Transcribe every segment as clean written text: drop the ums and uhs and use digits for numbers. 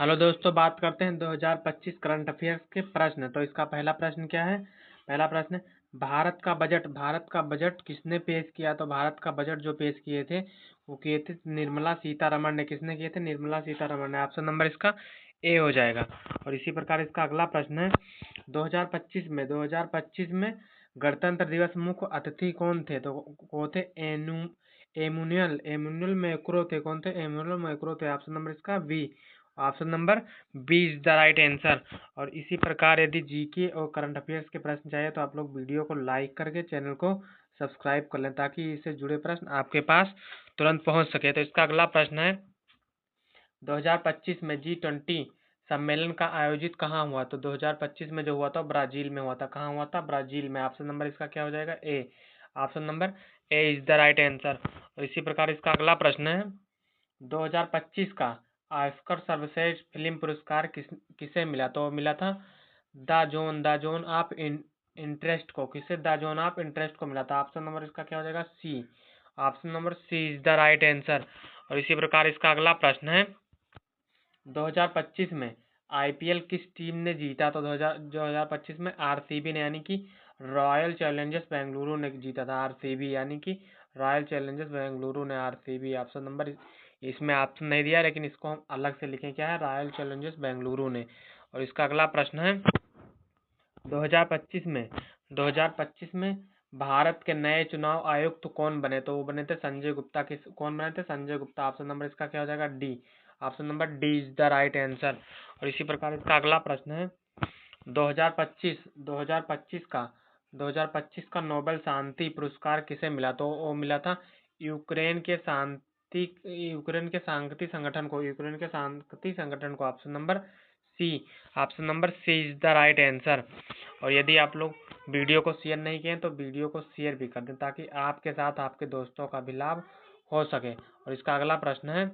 Hello दोस्तों, बात करते हैं 2025 करंट अफेयर्स के प्रश्न। तो इसका पहला प्रश्न क्या है? पहला प्रश्न है, भारत का बजट किसने पेश किया? तो भारत का बजट जो पेश किए थे वो किए थे निर्मला सीतारमण ने। किसने किए थे? निर्मला सीतारमण ने। ऑप्शन नंबर इसका ए हो जाएगा। और इसी प्रकार इसका अगला प्रश्न है, 2025 में गणतंत्र दिवस मुख्य अतिथि कौन थे? तो वो थे एमुनुअल एमुनुअल मैक्रो थे। कौन थे? एमुनुअल मैक्रो थे। ऑप्शन नंबर इसका B. Option number B is the right answer. और इसी प्रकार यदि जीके और करंट अफेयर्स के प्रश्न चाहिए तो आप लोग वीडियो को लाइक करके चैनल को सब्सक्राइब कर लें ताकि इससे जुड़े प्रश्न आपके पास तुरंत पहुंच सके। तो इसका अगला प्रश्न है, 2025 में G20 सम्मेलन का आयोजित कहाँ हुआ? तो 2025 में जो हुआ था ब्राजील में हुआ था। कहाँ हुआ था? ब्राजील में। ऑप्शन नंबर इसका क्या हो जाएगा? A. Option number A is the right answer. और इसी प्रकार इसका अगला प्रश्न है, 2025 का ऑस्कर सर्वश्रेष्ठ फिल्म पुरस्कार किसे मिला? तो मिला था द जोन ऑफ इंटरेस्ट को। किसे? द जोन ऑफ इंटरेस्ट को मिला था। ऑप्शन नंबर इसका क्या हो जाएगा? C. Option number C is the right answer. और इसी प्रकार इसका अगला प्रश्न है, 2025 में आईपीएल किस टीम ने जीता? तो 2025 में आरसीबी ने, यानी कि रॉयल चैलेंजर्स बेंगलुरु ने जीता था। आरसीबी यानी कि रॉयल चैलेंजर्स बेंगलुरु ने। आरसीबी ऑप्शन नंबर, इसमें ऑप्शन नहीं दिया लेकिन इसको हम अलग से लिखें। क्या है? रॉयल चैलेंजर्स बेंगलुरु ने। और इसका अगला प्रश्न है, 2025 में भारत के नए चुनाव आयुक्त कौन बने? तो वो बने थे संजय गुप्ता। कौन बने थे? संजय गुप्ता। ऑप्शन नंबर इसका क्या हो जाएगा? D. Option number D is the right answer. और इसी प्रकार इसका अगला प्रश्न है, 2025 का नोबेल शांति पुरस्कार किसे मिला? तो वो मिला था यूक्रेन के शांति संगठन को। Option number C. Option number C is the right answer. और यदि आप लोग वीडियो को शेयर नहीं किए तो वीडियो को शेयर भी कर दें ताकि आपके साथ आपके दोस्तों का भी लाभ हो सके। और इसका अगला प्रश्न है,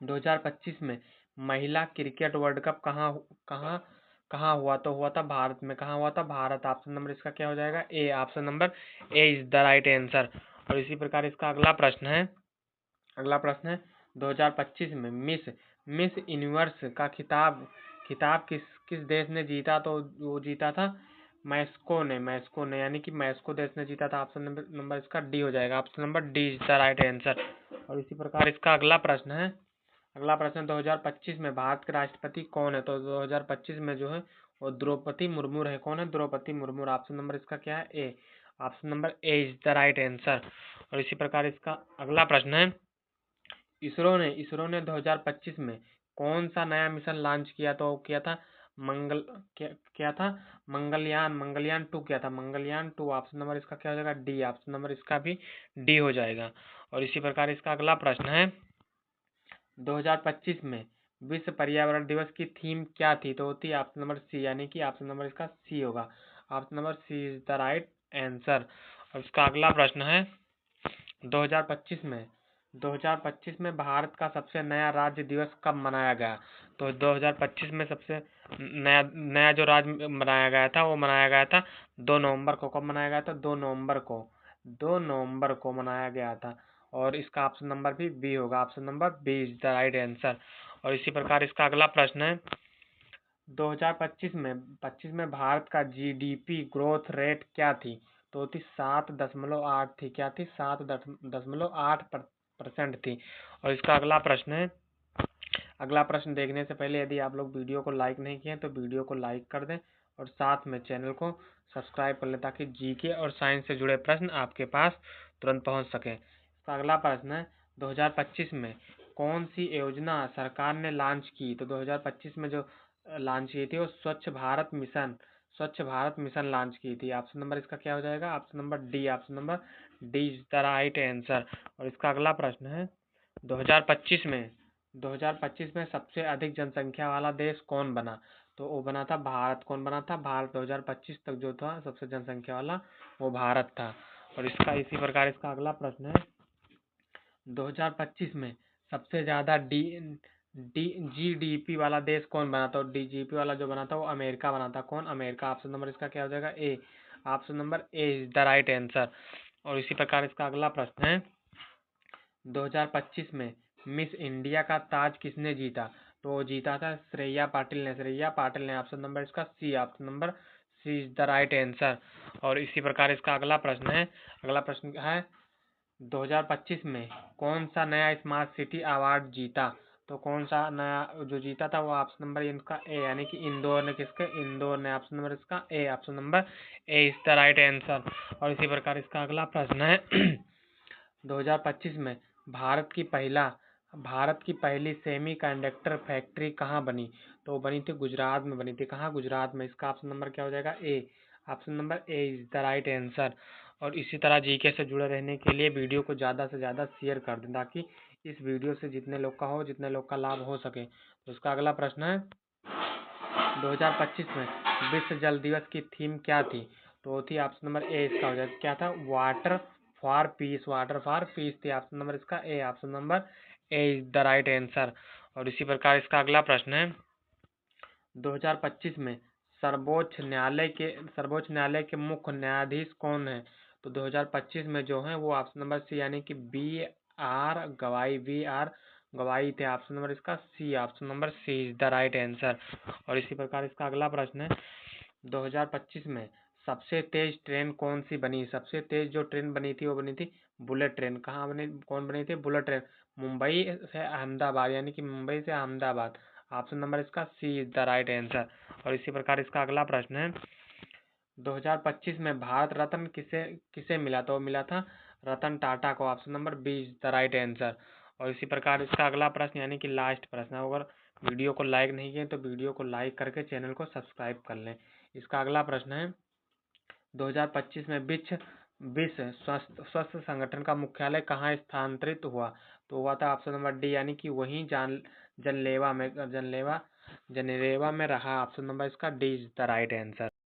2025 में महिला क्रिकेट वर्ल्ड कप कहाँ हुआ? तो हुआ था भारत में। कहाँ हुआ था? भारत। ऑप्शन नंबर इसका क्या हो जाएगा? A. Option number A is the right answer. और इसी प्रकार इसका अगला प्रश्न है, 2025 में मिस यूनिवर्स का खिताब किस देश ने जीता? तो वो जीता था मैक्सिको ने, यानी कि मैक्सिको देश ने जीता था। ऑप्शन नंबर इसका डी हो जाएगा। Option number D is the right answer. और इसी प्रकार इसका अगला प्रश्न है, 2025 में भारत के राष्ट्रपति कौन है? तो 2025 में जो है वो द्रौपदी मुर्मू है। कौन है? द्रौपदी मुर्मू। ऑप्शन नंबर इसका क्या है? A. Option number A is the right answer. और इसी प्रकार इसका अगला प्रश्न है, इसरो ने 2025 में कौन सा नया मिशन लॉन्च किया? तो किया था क्या था? मंगलयान 2 किया था। मंगलयान 2। ऑप्शन नंबर इसका क्या हो जाएगा? डी। ऑप्शन नंबर इसका भी डी हो जाएगा। और इसी प्रकार इसका अगला प्रश्न है, 2025 में विश्व पर्यावरण दिवस की थीम क्या थी? तो होती है ऑप्शन नंबर सी, यानी कि ऑप्शन नंबर इसका सी होगा। Option number C is the right answer. और इसका अगला प्रश्न है, 2025 में भारत का सबसे नया राज्य दिवस कब मनाया गया? तो 2025 में सबसे नया जो राज्य मनाया गया था वो मनाया गया था 2 नवंबर को। कब मनाया गया था? 2 नवंबर को मनाया गया था। और इसका ऑप्शन नंबर भी बी होगा। Option number B is the right answer. और इसी प्रकार इसका अगला प्रश्न है, 2025 में भारत का जीडीपी ग्रोथ रेट क्या थी? तो थी 7.8 थी। क्या थी? 7.8% थी। और इसका अगला प्रश्न है, अगला प्रश्न देखने से पहले यदि आप लोग वीडियो को लाइक नहीं किए तो वीडियो को लाइक कर दें और साथ में चैनल को सब्सक्राइब कर लें ताकि जीके और साइंस से जुड़े प्रश्न आपके पास तुरंत पहुंच सके। इसका अगला प्रश्न है, 2025 में कौन सी योजना सरकार ने लॉन्च की? तो 2025 में जो लॉन्च की थी वो स्वच्छ भारत मिशन लॉन्च की थी। ऑप्शन नंबर इसका क्या हो जाएगा? Option number D. Option number D is the right answer. और इसका अगला प्रश्न है, 2025 में सबसे अधिक जनसंख्या वाला देश कौन बना? तो वो बना था भारत। कौन बना था? भारत। 2025 तक जो था सबसे जनसंख्या वाला वो भारत था। और इसका इसी प्रकार इसका अगला प्रश्न है, 2025 में सबसे ज्यादा जीडीपी वाला देश कौन बना? तो जीडीपी वाला जो बना था वो अमेरिका बना था। कौन? अमेरिका। ऑप्शन नंबर इसका क्या हो जाएगा? A. Option number A is the right answer. और इसी प्रकार इसका अगला प्रश्न है, 2025 में मिस इंडिया का ताज किसने जीता? तो जीता था श्रेया पाटिल ने। ऑप्शन नंबर इसका C, option number C is the right answer. और इसी प्रकार इसका अगला प्रश्न है 2025 में कौन सा नया स्मार्ट सिटी अवार्ड जीता? तो कौन सा नया जो जीता था वो ऑप्शन नंबर इनका ए, यानी कि इंदौर ने ऑप्शन नंबर इसका A, option number A is the right answer. और इसी प्रकार इसका अगला प्रश्न है 2025 में भारत की पहली सेमी कंडक्टर फैक्ट्री कहाँ बनी? तो बनी थी गुजरात में बनी थी। कहाँ? गुजरात में। इसका ऑप्शन नंबर क्या हो जाएगा? A, option number A is the right answer. और इसी तरह जीके से जुड़े रहने के लिए वीडियो को ज़्यादा से ज़्यादा शेयर कर दें ताकि इस वीडियो से जितने लोग का लाभ हो सके। तो इसका अगला प्रश्न है 2025 में विश्व जल दिवस की थीम क्या थी? तो थी ऑप्शन नंबर ए, इसका हो जाएगा क्या था? वाटर फॉर पीस थी। ऑप्शन नंबर इसका A, option number A is the right answer. और इसी प्रकार इसका अगला प्रश्न है 2025 में सर्वोच्च न्यायालय के मुख्य न्यायाधीश कौन है? तो 2025 में जो है वो ऑप्शन नंबर सी, यानी कि बी आर गवाई थे। ऑप्शन नंबर इसका C, option number C is the right answer. और इसी प्रकार इसका अगला प्रश्न है 2025 में सबसे तेज ट्रेन कौन सी बनी? सबसे तेज जो ट्रेन बनी थी वो बनी थी बुलेट ट्रेन। कौन बनी थी? Bullet train. मुंबई से अहमदाबाद, यानी कि मुंबई से अहमदाबाद। ऑप्शन नंबर इसका सी इज द राइट आंसर। और इसी प्रकार इसका अगला प्रश्न है 2025 में भारत रत्न किसे किसे मिला? तो मिला था रतन टाटा को। Option number B is the right answer. और इसी प्रकार इसका अगला प्रश्न, यानी कि लास्ट प्रश्न, अगर वीडियो को लाइक नहीं किए तो वीडियो को लाइक करके चैनल को सब्सक्राइब कर लें। इसका अगला प्रश्न है 2025 में विश्व स्वास्थ्य संगठन का मुख्यालय कहाँ स्थानांतरित हुआ? तो हुआ था ऑप्शन नंबर डी, यानी कि वहीं जनेवा में रहा। ऑप्शन नंबर इसका D is the right answer.